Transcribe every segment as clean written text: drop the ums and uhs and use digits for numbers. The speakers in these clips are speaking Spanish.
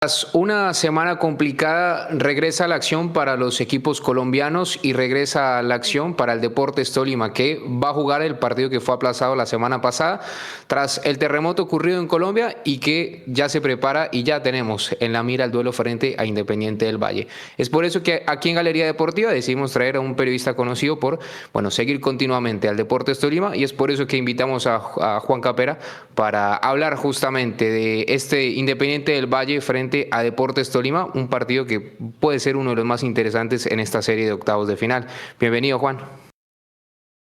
Tras una semana complicada, regresa la acción para los equipos colombianos y regresa la acción para el Deportes Tolima, que va a jugar el partido que fue aplazado la semana pasada tras el terremoto ocurrido en Colombia y que ya se prepara y ya tenemos en la mira el duelo frente a Independiente del Valle. Es por eso que aquí en Galería Deportiva decidimos traer a un periodista conocido por, bueno, seguir continuamente al Deportes Tolima, y es por eso que invitamos a Juan Capera para hablar justamente de este Independiente del Valle frente a Deportes Tolima, un partido que puede ser uno de los más interesantes en esta serie de octavos de final. Bienvenido, Juan.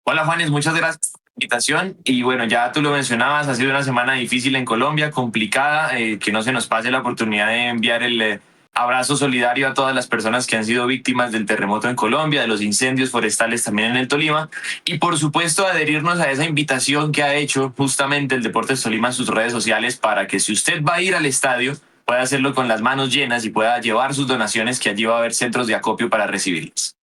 Hola Juanes, muchas gracias por la invitación. Y bueno, ya tú lo mencionabas, ha sido una semana difícil en Colombia, complicada, que no se nos pase la oportunidad de enviar el abrazo solidario a todas las personas que han sido víctimas del terremoto en Colombia, de los incendios forestales también en el Tolima, y por supuesto adherirnos a esa invitación que ha hecho justamente el Deportes Tolima en sus redes sociales para que si usted va a ir al estadio, pueda hacerlo con las manos llenas y pueda llevar sus donaciones, que allí va a haber centros de acopio para recibirlas.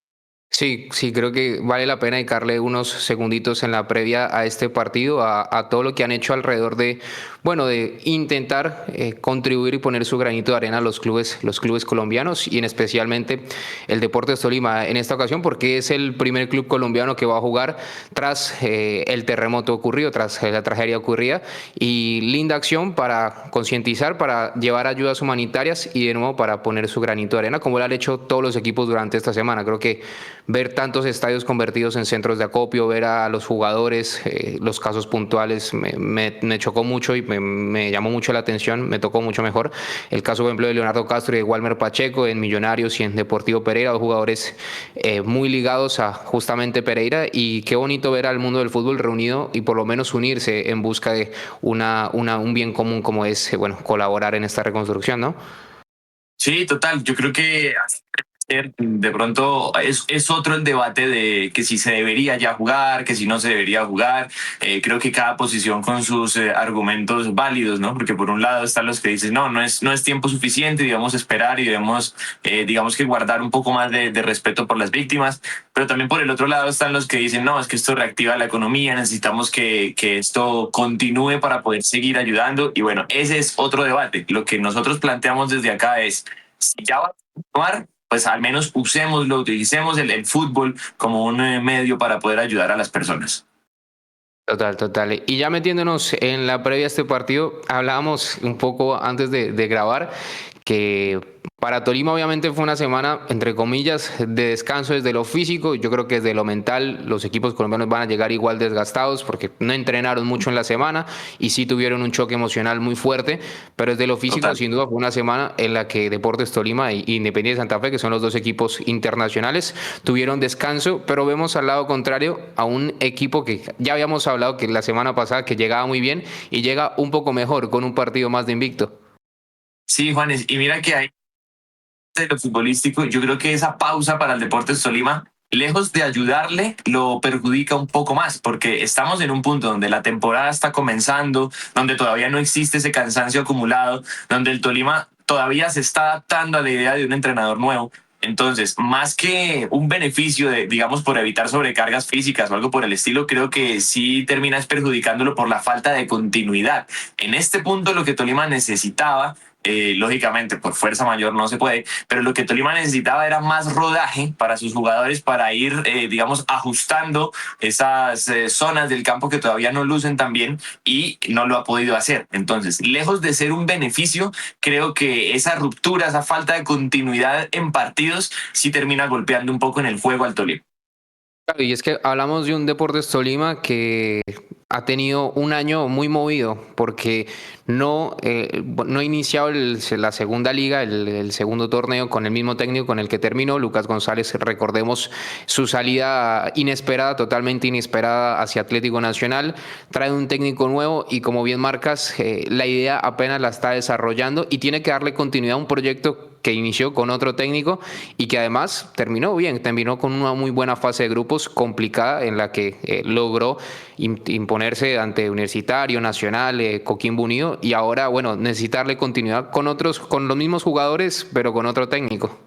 Sí, sí, creo que vale la pena dedicarle unos segunditos en la previa a este partido, a todo lo que han hecho alrededor de, bueno, de intentar contribuir y poner su granito de arena a los clubes colombianos y en especialmente el Deportes Tolima en esta ocasión, porque es el primer club colombiano que va a jugar tras el terremoto ocurrido, tras la tragedia ocurrida, y linda acción para concientizar, para llevar ayudas humanitarias y de nuevo para poner su granito de arena, como lo han hecho todos los equipos durante esta semana. Creo que ver tantos estadios convertidos en centros de acopio, ver a los jugadores, los casos puntuales, me chocó mucho y me llamó mucho la atención, me tocó mucho mejor. El caso, por ejemplo, de Leonardo Castro y de Walmer Pacheco en Millonarios y en Deportivo Pereira, dos jugadores muy ligados a justamente Pereira, y qué bonito ver al mundo del fútbol reunido y por lo menos unirse en busca de un bien común como es, bueno, colaborar en esta reconstrucción, ¿no? Sí, total. Yo creo que de pronto es otro el debate de que si se debería ya jugar, que si no se debería jugar. Creo que cada posición con sus argumentos válidos, ¿no? Porque por un lado están los que dicen, no es tiempo suficiente, debemos esperar y debemos, digamos que guardar un poco más de respeto por las víctimas. Pero también por el otro lado están los que dicen, no, es que esto reactiva la economía, necesitamos que esto continúe para poder seguir ayudando. Y bueno, ese es otro debate. Lo que nosotros planteamos desde acá es, si ya va a continuar, pues al menos usémoslo, utilicemos el fútbol como un medio para poder ayudar a las personas. Total, total. Y ya metiéndonos en la previa a este partido, hablábamos un poco antes de grabar que para Tolima obviamente fue una semana, entre comillas, de descanso desde lo físico. Yo creo que desde lo mental los equipos colombianos van a llegar igual desgastados porque no entrenaron mucho en la semana y sí tuvieron un choque emocional muy fuerte, pero desde lo físico Total. sin duda fue una semana en la que Deportes Tolima e Independiente Santa Fe, que son los dos equipos internacionales, tuvieron descanso, pero vemos al lado contrario a un equipo que ya habíamos hablado que la semana pasada que llegaba muy bien y llega un poco mejor con un partido más de invicto. Sí, Juanes, y mira que hay de lo futbolístico, yo creo que esa pausa para el Deportes Tolima, lejos de ayudarle, lo perjudica un poco más, porque estamos en un punto donde la temporada está comenzando, donde todavía no existe ese cansancio acumulado, donde el Tolima todavía se está adaptando a la idea de un entrenador nuevo. Entonces, más que un beneficio de, digamos, por evitar sobrecargas físicas o algo por el estilo, creo que sí terminas perjudicándolo por la falta de continuidad. En este punto, lo que Tolima necesitaba, lógicamente por fuerza mayor no se puede, pero lo que Tolima necesitaba era más rodaje para sus jugadores para ir, digamos, ajustando esas zonas del campo que todavía no lucen tan bien y no lo ha podido hacer. Entonces, lejos de ser un beneficio, creo que esa ruptura, esa falta de continuidad en partidos, sí termina golpeando un poco en el juego al Tolima. Claro, y es que hablamos de un Deportes Tolima que ha tenido un año muy movido porque no ha iniciado la segunda liga, el segundo torneo con el mismo técnico con el que terminó. Lucas González, recordemos su salida inesperada, totalmente inesperada hacia Atlético Nacional, trae un técnico nuevo y como bien marcas, la idea apenas la está desarrollando y tiene que darle continuidad a un proyecto que inició con otro técnico y que además terminó bien, terminó con una muy buena fase de grupos complicada en la que logró imponerse ante Universitario, Nacional, Coquimbo Unido, y ahora, bueno, necesitarle continuidad con otros, con los mismos jugadores, pero con otro técnico.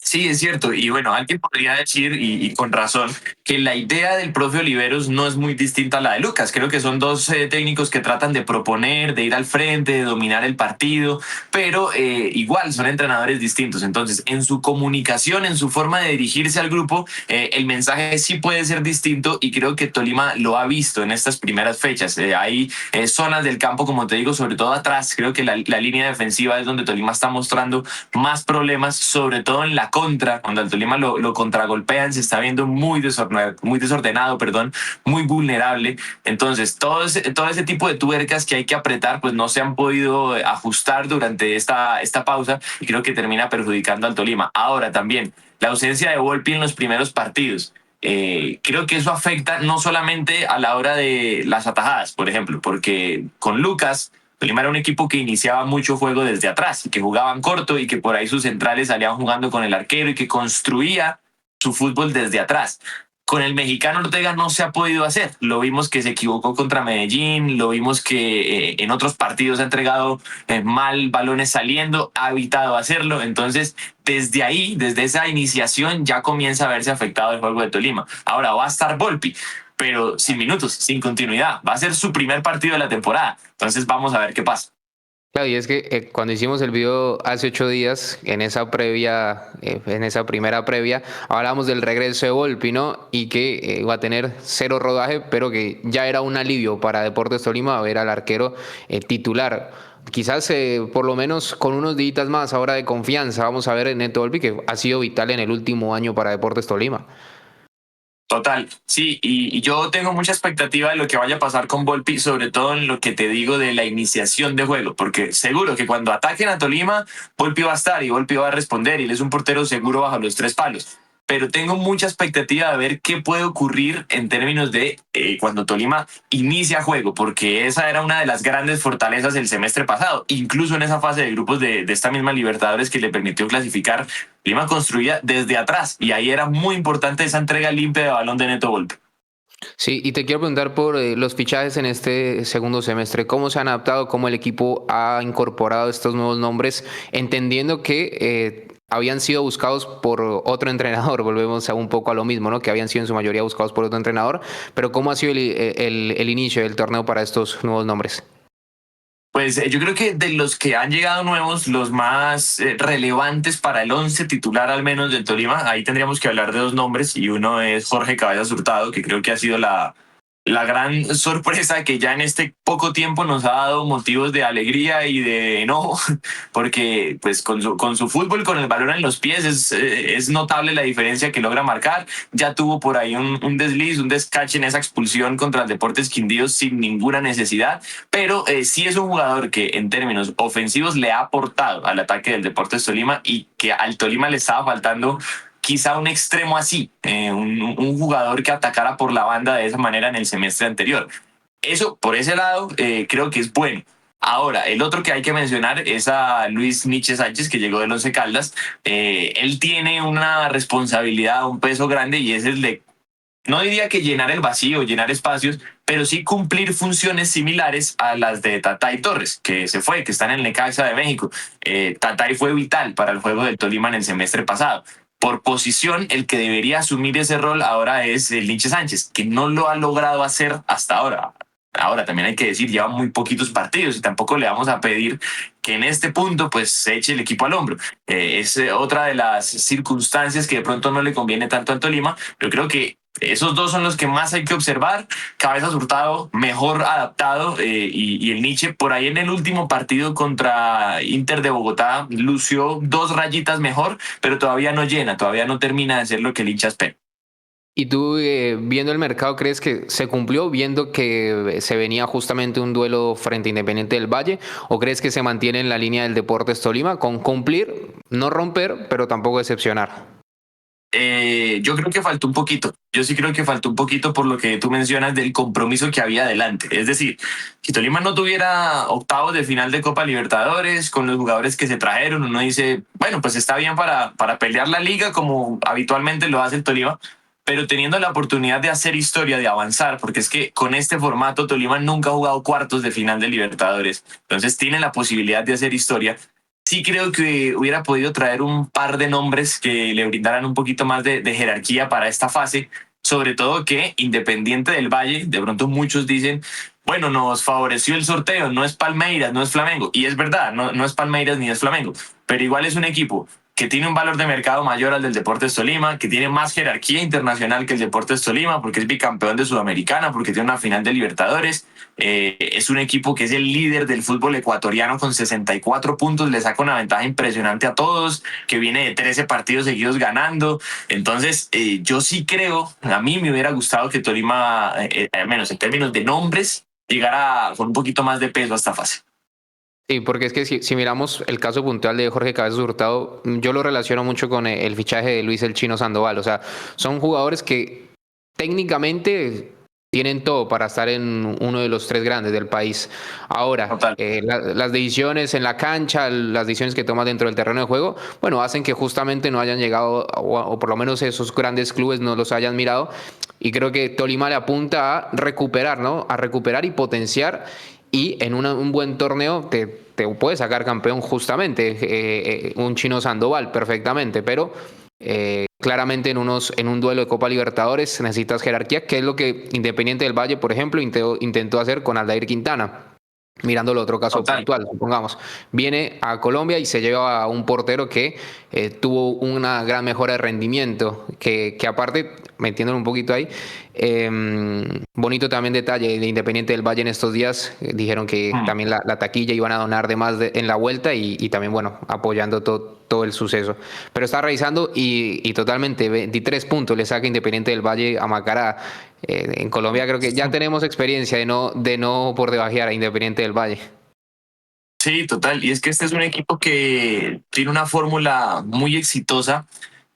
Sí, es cierto. Y bueno, alguien podría decir, y con razón, que la idea del profe Oliveros no es muy distinta a la de Lucas. Creo que son dos técnicos que tratan de proponer, de ir al frente, de dominar el partido, pero igual son entrenadores distintos. Entonces, en su comunicación, en su forma de dirigirse al grupo, el mensaje sí puede ser distinto y creo que Tolima lo ha visto en estas primeras fechas. Hay zonas del campo, como te digo, sobre todo atrás. Creo que la línea defensiva es donde Tolima está mostrando más problemas, sobre todo en la contra, cuando al Tolima lo contragolpean, se está viendo muy desordenado, perdón, muy vulnerable. Entonces, todo ese tipo de tuercas que hay que apretar, pues no se han podido ajustar durante esta pausa y creo que termina perjudicando al Tolima. Ahora también, la ausencia de Volpi en los primeros partidos. Creo que eso afecta no solamente a la hora de las atajadas, por ejemplo, porque con Lucas Tolima era un equipo que iniciaba mucho juego desde atrás y que jugaban corto y que por ahí sus centrales salían jugando con el arquero y que construía su fútbol desde atrás. Con el mexicano Ortega no se ha podido hacer. Lo vimos que se equivocó contra Medellín, lo vimos que en otros partidos ha entregado mal balones saliendo, ha evitado hacerlo. Entonces, desde ahí, desde esa iniciación, ya comienza a verse afectado el juego de Tolima. Ahora va a estar Volpi, pero sin minutos, sin continuidad. Va a ser su primer partido de la temporada. Entonces vamos a ver qué pasa. Claro, y es que cuando hicimos el video hace 8 días, en esa previa, en esa primera previa, hablamos del regreso de Volpi, ¿no? Y que iba a tener cero rodaje, pero que ya era un alivio para Deportes Tolima ver al arquero titular. Quizás por lo menos con unos días más ahora de confianza, vamos a ver en Neto Volpi, que ha sido vital en el último año para Deportes Tolima. Total, sí, y yo tengo mucha expectativa de lo que vaya a pasar con Volpi, sobre todo en lo que te digo de la iniciación de juego, porque seguro que cuando ataquen a Tolima, Volpi va a estar y Volpi va a responder y él es un portero seguro bajo los tres palos. Pero tengo mucha expectativa de ver qué puede ocurrir en términos de cuando Tolima inicia juego, porque esa era una de las grandes fortalezas del semestre pasado, incluso en esa fase de grupos de esta misma Libertadores que le permitió clasificar. Lima construía desde atrás y ahí era muy importante esa entrega limpia de balón de Neto Volpi. Sí, y te quiero preguntar por los fichajes en este segundo semestre, cómo se han adaptado, cómo el equipo ha incorporado estos nuevos nombres, entendiendo que habían sido buscados por otro entrenador, volvemos a un poco a lo mismo, ¿no? Que habían sido en su mayoría buscados por otro entrenador, pero cómo ha sido el inicio del torneo para estos nuevos nombres. Pues yo creo que de los que han llegado nuevos, los más relevantes para el 11 titular al menos del Tolima, ahí tendríamos que hablar de dos nombres y uno es Jorge Cabezas Hurtado, que creo que ha sido la gran sorpresa que ya en este poco tiempo nos ha dado motivos de alegría y de enojo, porque pues con su fútbol, con el balón en los pies, es notable la diferencia que logra marcar. Ya tuvo por ahí un desliz, un descache en esa expulsión contra el Deportes Quindío sin ninguna necesidad, pero sí es un jugador que en términos ofensivos le ha aportado al ataque del Deportes Tolima y que al Tolima le estaba faltando quizá un extremo así, un jugador que atacara por la banda de esa manera en el semestre anterior. Eso, por ese lado, creo que es bueno. Ahora, el otro que hay que mencionar es a Luis Nietzsche Sánchez, que llegó del Once Caldas. Él tiene una responsabilidad, un peso grande y es el de, no diría que llenar el vacío, llenar espacios, pero sí cumplir funciones similares a las de Tatay Torres, que se fue, que están en el Necaxa de México. Tatay fue vital para el juego del Tolima en el semestre pasado. Por posición, el que debería asumir ese rol ahora es el Linche Sánchez, que no lo ha logrado hacer hasta ahora. Ahora también hay que decir, lleva muy poquitos partidos y tampoco le vamos a pedir que en este punto pues se eche el equipo al hombro. Es otra de las circunstancias que de pronto no le conviene tanto al Tolima, pero creo que esos dos son los que más hay que observar. Cabezas Hurtado, mejor adaptado, y el Nietzsche por ahí en el último partido contra Inter de Bogotá lució dos rayitas mejor, pero todavía no llena, todavía no termina de ser lo que el hincha espera. ¿Y tú, viendo el mercado, crees que se cumplió, viendo que se venía justamente un duelo frente a Independiente del Valle? ¿O crees que se mantiene en la línea del Deportes Tolima con cumplir, no romper, pero tampoco decepcionar? Yo creo que faltó un poquito. Yo sí creo que faltó un poquito por lo que tú mencionas del compromiso que había adelante. Es decir, si Tolima no tuviera octavos de final de Copa Libertadores con los jugadores que se trajeron, uno dice, bueno, pues está bien para pelear la liga como habitualmente lo hace el Tolima, pero teniendo la oportunidad de hacer historia, de avanzar, porque es que con este formato Tolima nunca ha jugado cuartos de final de Libertadores, entonces tiene la posibilidad de hacer historia. sí creo que hubiera podido traer un par de nombres que le brindaran un poquito más de jerarquía para esta fase, sobre todo que Independiente del Valle, de pronto muchos dicen, bueno, nos favoreció el sorteo, no es Palmeiras, no es Flamengo, y es verdad, no es Palmeiras ni es Flamengo, pero igual es un equipo que tiene un valor de mercado mayor al del Deportes Tolima, que tiene más jerarquía internacional que el Deportes Tolima, porque es bicampeón de Sudamericana, porque tiene una final de Libertadores. Es un equipo que es el líder del fútbol ecuatoriano con 64 puntos, le saca una ventaja impresionante a todos, que viene de 13 partidos seguidos ganando. Entonces, yo sí creo, a mí me hubiera gustado que Tolima, al menos en términos de nombres, llegara con un poquito más de peso a esta fase. Sí, porque es que si miramos el caso puntual de Jorge Cabezas Hurtado, yo lo relaciono mucho con el fichaje de Luis el Chino Sandoval. O sea, son jugadores que técnicamente tienen todo para estar en uno de los tres grandes del país. Ahora, Total. las decisiones en la cancha, las decisiones que toman dentro del terreno de juego, bueno, hacen que justamente no hayan llegado, o por lo menos esos grandes clubes no los hayan mirado. Y creo que Tolima le apunta a recuperar, ¿no? A recuperar y potenciar y en un buen torneo te puede sacar campeón justamente un Chino Sandoval perfectamente, pero claramente en un duelo de Copa Libertadores necesitas jerarquía, que es lo que Independiente del Valle, por ejemplo, intentó hacer con Aldair Quintana. Mirando el otro caso Total. puntual, supongamos, viene a Colombia y se lleva a un portero que tuvo una gran mejora de rendimiento, que aparte, metiéndolo un poquito ahí, bonito también detalle de Independiente del Valle en estos días, dijeron que Mm. también la taquilla iban a donar de más en la vuelta y también, bueno, apoyando todo el suceso. Pero está revisando y totalmente 23 puntos le saca Independiente del Valle a Macará. En Colombia creo que ya tenemos experiencia de no por debajear a Independiente del Valle. Sí, total. Y es que este es un equipo que tiene una fórmula muy exitosa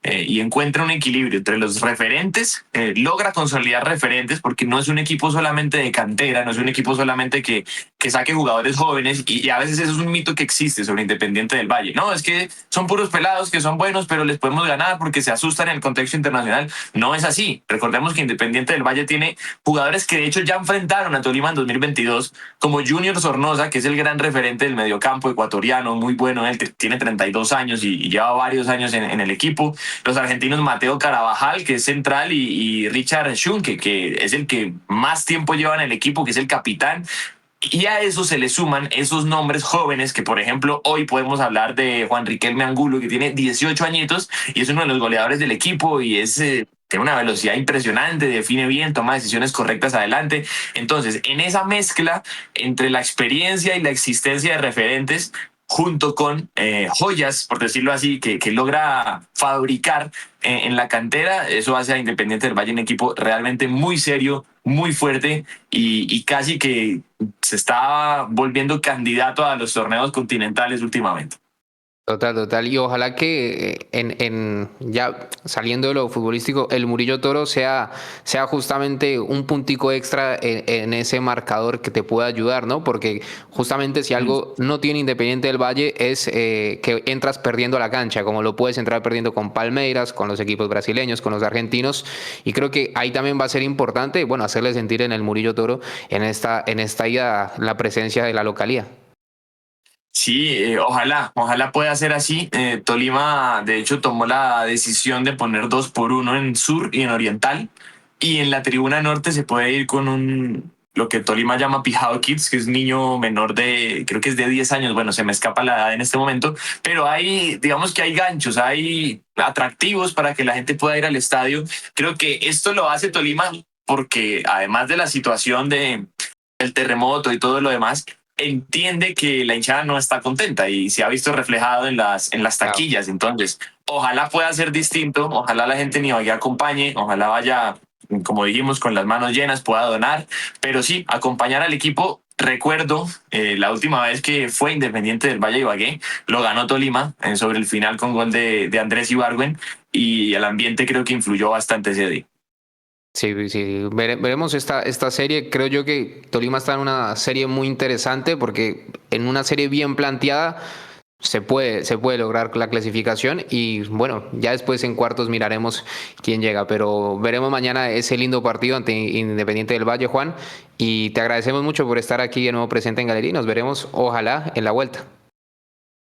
y encuentra un equilibrio entre los referentes, logra consolidar referentes porque no es un equipo solamente de cantera, no es un equipo solamente que saque jugadores jóvenes y a veces eso es un mito que existe sobre Independiente del Valle. No, es que son puros pelados que son buenos, pero les podemos ganar porque se asustan en el contexto internacional. No es así. Recordemos que Independiente del Valle tiene jugadores que de hecho ya enfrentaron a Tolima en 2022, como Junior Sornosa, que es el gran referente del mediocampo ecuatoriano, muy bueno, él tiene 32 años y lleva varios años en el equipo. Los argentinos Mateo Carabajal, que es central, y Richard Schunke, que es el que más tiempo lleva en el equipo, que es el capitán. Y a eso se le suman esos nombres jóvenes que, por ejemplo, hoy podemos hablar de Juan Riquelme Angulo, que tiene 18 añitos y es uno de los goleadores del equipo y tiene una velocidad impresionante, define bien, toma decisiones correctas adelante. Entonces, en esa mezcla entre la experiencia y la existencia de referentes, junto con joyas, por decirlo así, que logra fabricar en la cantera, eso hace a Independiente del Valle un equipo realmente muy serio, muy fuerte y casi que se está volviendo candidato a los torneos continentales últimamente. Total, total. Y ojalá que ya saliendo de lo futbolístico, el Murillo Toro sea justamente un puntico extra en ese marcador que te pueda ayudar, ¿no? Porque justamente si algo no tiene Independiente del Valle es que entras perdiendo la cancha, como lo puedes entrar perdiendo con Palmeiras, con los equipos brasileños, con los argentinos. Y creo que ahí también va a ser importante, bueno, hacerle sentir en el Murillo Toro en esta ida la presencia de la localía. Sí, ojalá pueda ser así. Tolima, de hecho, tomó la decisión de poner 2-1 en sur y en oriental. Y en la tribuna norte se puede ir con lo que Tolima llama Pijao Kids, que es niño menor creo que es de 10 años. Bueno, se me escapa la edad en este momento, pero digamos que hay ganchos, hay atractivos para que la gente pueda ir al estadio. Creo que esto lo hace Tolima porque además de la situación del terremoto y todo lo demás, entiende que la hinchada no está contenta y se ha visto reflejado en las Claro. taquillas. Entonces, ojalá pueda ser distinto, ojalá la gente ni vaya acompañe, ojalá vaya, como dijimos, con las manos llenas, pueda donar, pero sí, acompañar al equipo. Recuerdo la última vez que fue Independiente del Valle de Ibagué, lo ganó Tolima sobre el final con gol de Andrés Ibargüen y el ambiente creo que influyó bastante ese día. Sí, sí, veremos esta serie. Creo yo que Tolima está en una serie muy interesante porque en una serie bien planteada se puede lograr la clasificación y bueno, ya después en cuartos miraremos quién llega, pero veremos mañana ese lindo partido ante Independiente del Valle, Juan, y te agradecemos mucho por estar aquí de nuevo presente en Galería y nos veremos ojalá en la vuelta.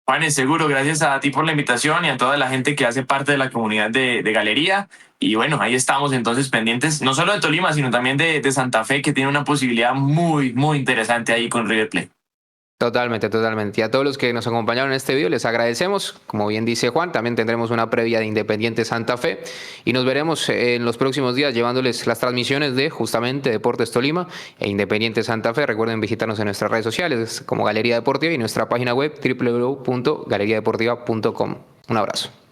Juanes, seguro, gracias a ti por la invitación y a toda la gente que hace parte de la comunidad de Galería. Y bueno, ahí estamos entonces pendientes, no solo de Tolima, sino también de Santa Fe, que tiene una posibilidad muy, muy interesante ahí con River Plate. Totalmente, totalmente. Y a todos los que nos acompañaron en este video les agradecemos. Como bien dice Juan, también tendremos una previa de Independiente Santa Fe y nos veremos en los próximos días llevándoles las transmisiones de justamente Deportes Tolima e Independiente Santa Fe. Recuerden visitarnos en nuestras redes sociales como Galería Deportiva y nuestra página web www.galeriadeportiva.com. Un abrazo.